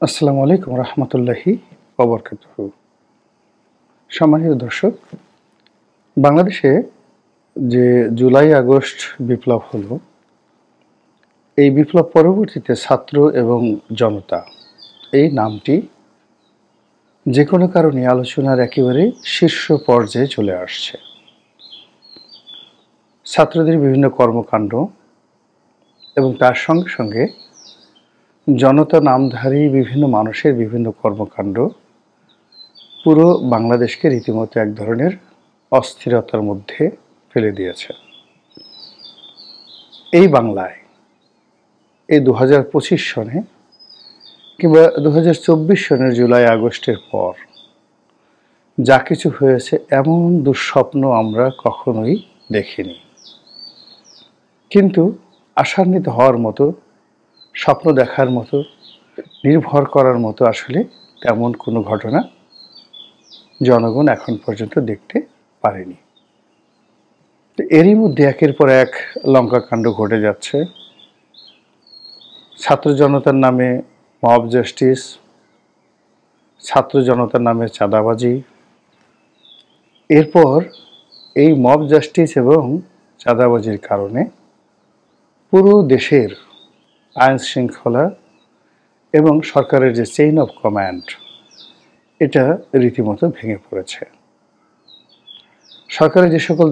আসসালামু আলাইকুম রহমতুল্লাহি ওবরকাতুহু। সম্মানিত দর্শক, বাংলাদেশে যে জুলাই আগস্ট বিপ্লব হলো, এই বিপ্লব পরবর্তীতে ছাত্র এবং জনতা এই নামটি যে কোনো কারণে আলোচনার একেবারে শীর্ষ পর্যায়ে চলে আসছে। ছাত্রদের বিভিন্ন কর্মকাণ্ড এবং তার সঙ্গে সঙ্গে জনতা নামধারী বিভিন্ন মানুষের বিভিন্ন কর্মকাণ্ড পুরো বাংলাদেশকে রীতিমতো এক ধরনের অস্থিরতার মধ্যে ফেলে দিয়েছে। এই বাংলায় এই 2025 সনে কিংবা 2024 সনের জুলাই আগস্টের পর যা কিছু হয়েছে, এমন দুঃস্বপ্ন আমরা কখনোই দেখিনি। কিন্তু আশান্বিত হওয়ার মতো, স্বপ্ন দেখার মতো, নির্ভর করার মতো আসলে তেমন কোনো ঘটনা জনগণ এখন পর্যন্ত দেখতে পারেনি। এরই মধ্যে একের পর এক লঙ্কাকাণ্ড ঘটে যাচ্ছে। ছাত্র জনতার নামে মব জাস্টিস, ছাত্র জনতার নামে চাঁদাবাজি। এরপর এই মব জাস্টিস এবং চাঁদাবাজির কারণে পুরো দেশের আইন শৃঙ্খলা এবং সরকারের যে চেইন অফ কমান্ড, এটা রীতিমতো ভেঙে পড়েছে। সরকারের যে সকল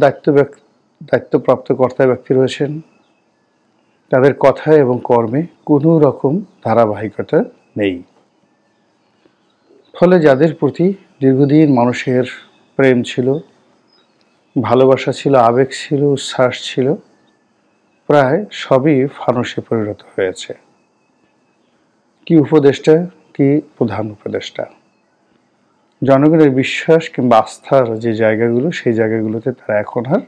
দায়িত্বপ্রাপ্ত কর্তা ব্যক্তি রয়েছেন, তাদের কথায় এবং কর্মে কোনো রকম ধারাবাহিকতা নেই। ফলে যাদের প্রতি দীর্ঘদিন মানুষের প্রেম ছিল, ভালোবাসা ছিল, আবেগ ছিল, উচ্ছ্বাস ছিল, প্রায় সবই ফানুসে পরিণত হয়েছে। কি উপদেষ্টা, কি প্রধান উপদেষ্টা, জনগণের বিশ্বাস কিংবা আস্থার যে জায়গাগুলো, সেই জায়গাগুলোতে তারা এখন আর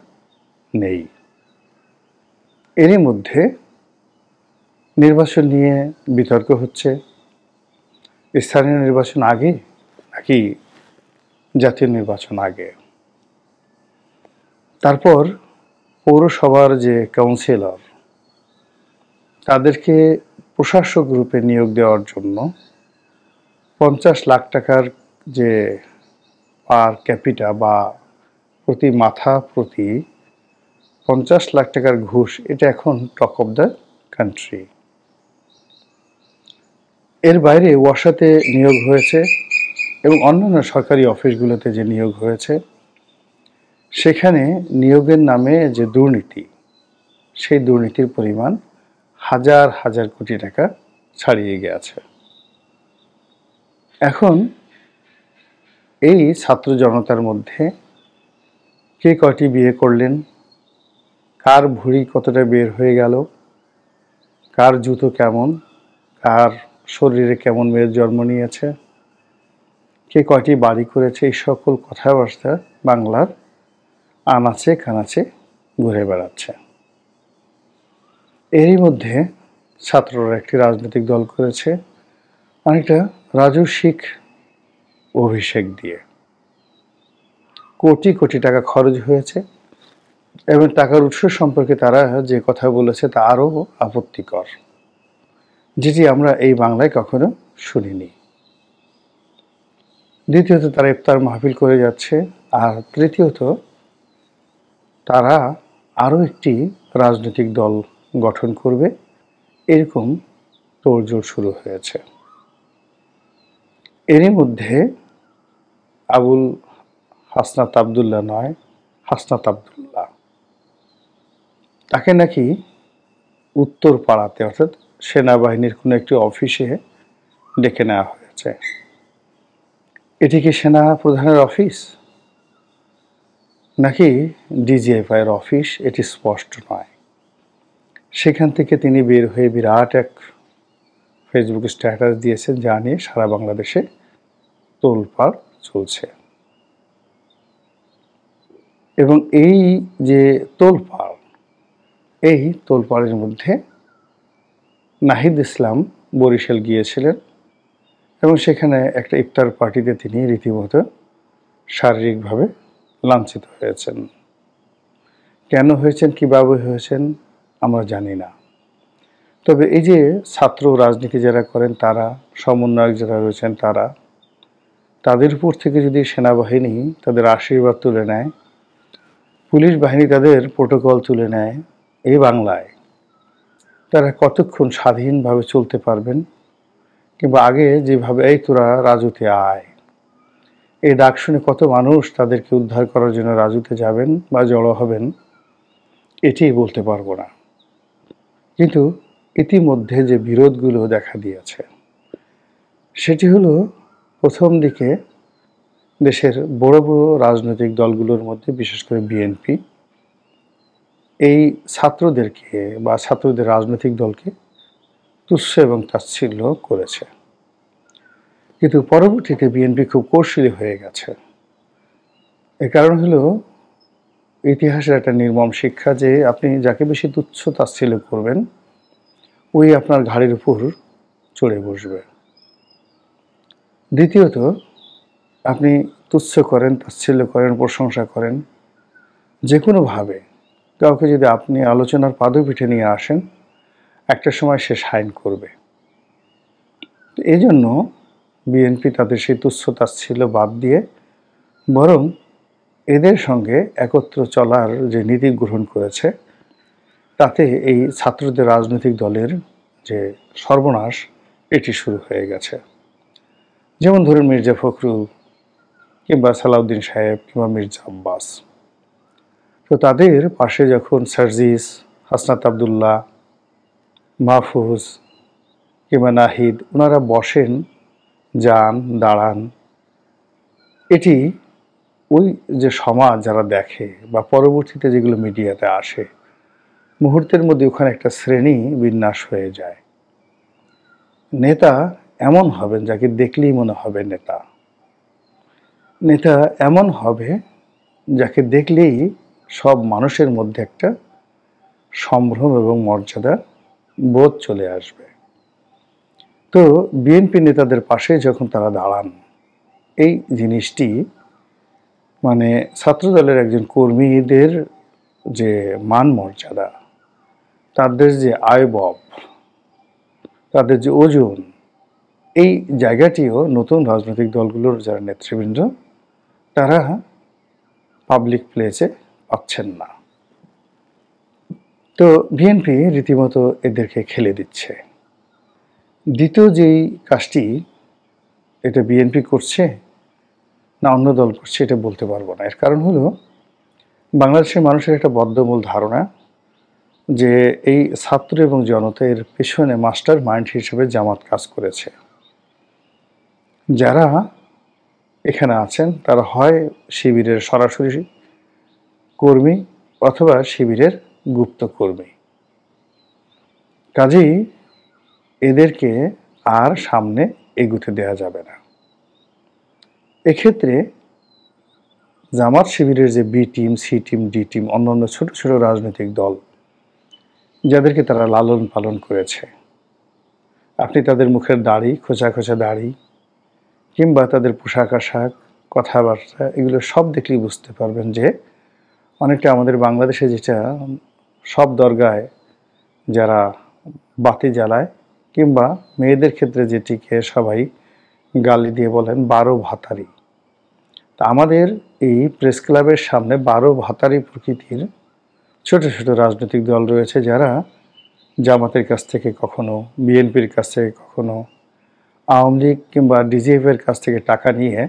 নেই। এরই মধ্যে নির্বাচন নিয়ে বিতর্ক হচ্ছে। স্থানীয় নির্বাচন আগে নাকি জাতীয় নির্বাচন আগে? তারপর পৌরসভার যে কাউন্সিলর, তাদেরকে প্রশাসক রূপে নিয়োগ দেওয়ার জন্য 50 লাখ টাকার যে পার ক্যাপিটা বা প্রতি মাথা প্রতি 50 লাখ টাকার ঘুষ, এটা এখন টক অফ দ্য কান্ট্রি। এর বাইরে ওয়াসাতে নিয়োগ হয়েছে এবং অন্যান্য সরকারি অফিসগুলোতে যে নিয়োগ হয়েছে, সেখানে নিয়োগের নামে যে দুর্নীতি, সেই দুর্নীতির পরিমাণ হাজার হাজার কোটি টাকা ছাড়িয়ে গেছে। এখন এই ছাত্র জনতার মধ্যে কে কয়টি বিয়ে করলেন, কার ভুঁড়ি কতটা বের হয়ে গেল, কার জুতো কেমন, কার শরীরে কেমন মেয়ের জন্ম নিয়েছে, কে কয়টি বাড়ি করেছে, এই সকল কথাবার্তা বাংলার আনাচে কানাচে ঘুরে বেড়াচ্ছে। এরই মধ্যে ছাত্ররা একটি রাজনৈতিক দল করেছে, অনেকটা রাজস্বিক অভিষেক দিয়ে। কোটি কোটি টাকা খরচ হয়েছে এবং টাকার উৎস সম্পর্কে তারা যে কথা বলেছে তা আরও আপত্তিকর, যেটি আমরা এই বাংলায় কখনো শুনিনি। দ্বিতীয়ত, তারা ইফতার মাহফিল করে যাচ্ছে। আর তৃতীয়ত, তারা আরও একটি রাজনৈতিক দল গঠন করবে, এরকম তোড়জোড় শুরু হয়েছে। এরই মধ্যে আবুল হাসনাত আবদুল্লাহ নয়, হাসনাত আবদুল্লাহ, তাকে নাকি উত্তর পাড়াতে অর্থাৎ সেনাবাহিনীর কোনো একটি অফিসে ডেকে নেওয়া হয়েছে। এটি কি সেনা প্রধানের অফিস নাকি ডিজিএফআই এর অফিস, এটি স্পষ্ট নয়। সেখান থেকে তিনি বের হয়ে বিরাট এক ফেসবুক স্ট্যাটাস দিয়েছেন, যা নিয়ে সারা বাংলাদেশে তোলপাড় চলছে। এবং এই যে তোলপাড়, এই তোলপাড়ের মধ্যে নাহিদ ইসলাম বরিশাল গিয়েছিলেন এবং সেখানে একটা ইফতার পার্টিতে তিনি রীতিমতো শারীরিকভাবে লাঞ্ছিত হয়েছেন। কেন হয়েছেন, কীভাবে হয়েছেন আমরা জানি না। তবে এই যে ছাত্র রাজনীতি যারা করেন তারা, সমন্বয়ক যারা রয়েছেন তারা, তাদের উপর থেকে যদি সেনাবাহিনী তাদের আশীর্বাদ তুলে নেয়, পুলিশ বাহিনী তাদের প্রোটোকল তুলে নেয়, এই বাংলায় তারা কতক্ষণ স্বাধীনভাবে চলতে পারবেন? কিংবা আগে যেভাবে এই তোরা রাজুতে আয়, এই ডাক শুনে কত মানুষ তাদেরকে উদ্ধার করার জন্য রাজুতে যাবেন বা জড়ো হবেন, এটি বলতে পারবো না। কিন্তু ইতিমধ্যে যে বিরোধগুলো দেখা দিয়েছে সেটি হলো, প্রথম দিকে দেশের বড় বড় রাজনৈতিক দলগুলোর মধ্যে বিশেষ করে বিএনপি এই ছাত্রদেরকে বা ছাত্রদের রাজনৈতিক দলকে তুচ্ছ এবং তাচ্ছিল্য করেছে। কিন্তু পরবর্তীতে বিএনপি খুব কৌশলী হয়ে গেছে। এর কারণ হলো ইতিহাসের একটা নির্মম শিক্ষা যে আপনি যাকে বেশি তুচ্ছ তাচ্ছিল্য করবেন ওই আপনার ঘাড়ের উপর চড়ে বসবে। দ্বিতীয়ত, আপনি তুচ্ছ করেন, তাচ্ছিল্য করেন, প্রশংসা করেন, যে কোনোভাবে কাউকে যদি আপনি আলোচনার পাদপীঠে নিয়ে আসেন, একটা সময় সে সাইন করবে। এই জন্য বিএনপি তাদের সেই তুচ্ছ তাচ্ছিল্য বাদ দিয়ে বরং এদের সঙ্গে একত্র চলার যে নীতি গ্রহণ করেছে, তাতে এই ছাত্রদের রাজনৈতিক দলের যে সর্বনাশ এটি শুরু হয়ে গেছে। যেমন ধরুন মির্জা ফখরুল কিংবা সালাউদ্দিন সাহেব কিংবা মির্জা আব্বাস, তো তাদের পাশে যখন সার্জিস, হাসনাত আবদুল্লাহ, মাহফুজ কিংবা নাহিদ ওনারা বসেন, যান, দাঁড়ান, এটি ওই যে সমাজ যারা দেখে বা পরবর্তীতে যেগুলো মিডিয়াতে আসে, মুহূর্তের মধ্যে ওখানে একটা শ্রেণী বিন্যাস হয়ে যায়। নেতা এমন হবেন যাকে দেখলেই মনে হবে নেতা। নেতা এমন হবে যাকে দেখলেই সব মানুষের মধ্যে একটা সম্ভ্রম এবং মর্যাদা বোধ চলে আসবে। তো বিএনপি নেতাদের পাশে যখন তারা দাঁড়ান, এই জিনিসটি মানে ছাত্রদলের একজন কর্মীদের যে মান মর্যাদা, তাদের যে আয়বব, তাদের যে ওজন, এই জায়গাটিও নতুন রাজনৈতিক দলগুলোর যারা নেতৃবৃন্দ তারা পাবলিক প্লেসে পাচ্ছেন না। তো বিএনপি রীতিমতো এদেরকে খেলে দিচ্ছে। দ্বিতীয় যেই কাজটি, এটা বিএনপি করছে না অন্য দল করছে এটা বলতে পারবো না। এর কারণ হলো বাংলাদেশের মানুষের একটা বদ্ধমূল ধারণা যে এই ছাত্র এবং জনতা এর পেছনে মাস্টার মাইন্ড হিসেবে জামাত কাজ করেছে। যারা এখানে আছেন তারা হয় শিবিরের সরাসরি কর্মী অথবা শিবিরের গুপ্ত কর্মী। কাজেই এদেরকে আর সামনে এগুতে দেয়া যাবে না। এক্ষেত্রে জামাত শিবিরের যে B team, C team, D team, অন্যান্য ছোট ছোট রাজনৈতিক দল যাদেরকে তারা লালন পালন করেছে, আপনি তাদের মুখের দাড়ি, খোঁচা খোঁচা দাড়ি কিংবা তাদের পোশাক আশাক, কথাবার্তা, এগুলো সব দেখলেই বুঝতে পারবেন যে অনেকটা আমাদের বাংলাদেশে যেটা সব দরগায় যারা বাতি জ্বালায় কিংবা মেয়েদের ক্ষেত্রে যেটিকে সবাই গালি দিয়ে বলেন 12 ভাতারি, তা আমাদের এই প্রেস ক্লাবের সামনে 12 ভাতারি প্রকৃতির ছোট ছোট রাজনৈতিক দল রয়েছে যারা জামাতের কাছ থেকে কখনো, বিএনপির কাছ থেকে কখনো, আওয়ামী লীগ কিংবা ডিজিএফের কাছ থেকে টাকা নিয়ে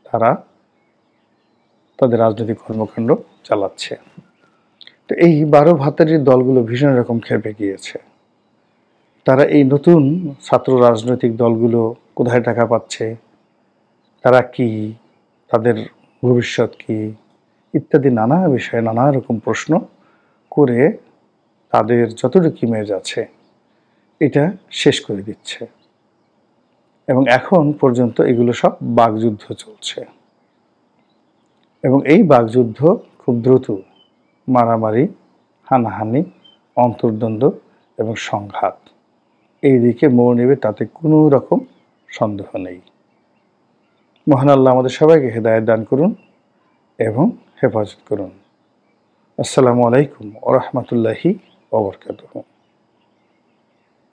তারা তাদের রাজনৈতিক কর্মকাণ্ড চালাচ্ছে। তো এই 12 ভাতারির দলগুলো ভীষণ রকম খেপে গিয়েছে। তারা এই নতুন ছাত্র রাজনৈতিক দলগুলো কোথায় টাকা পাচ্ছে, তারা কি, তাদের ভবিষ্যৎ কি, ইত্যাদি নানা বিষয়ে নানা রকম প্রশ্ন করে তাদের যতটুকু ইমেজ আছে এটা শেষ করে দিচ্ছে। এবং এখন পর্যন্ত এগুলো সব বাকযুদ্ধ চলছে এবং এই বাকযুদ্ধ খুব দ্রুত মারামারি, হানাহানি, অন্তর্দ্বন্দ্ব এবং সংঘাত এই দিকে মোড় নেবে, তাতে কোনো রকম সন্দেহ নেই। মহান আল্লাহ আমাদের সবাইকে হেদায়েত দান করুন এবং হেফাজত করুন। আসসালামু আলাইকুম ওয়া রাহমাতুল্লাহি ওয়া বারাকাতুহু।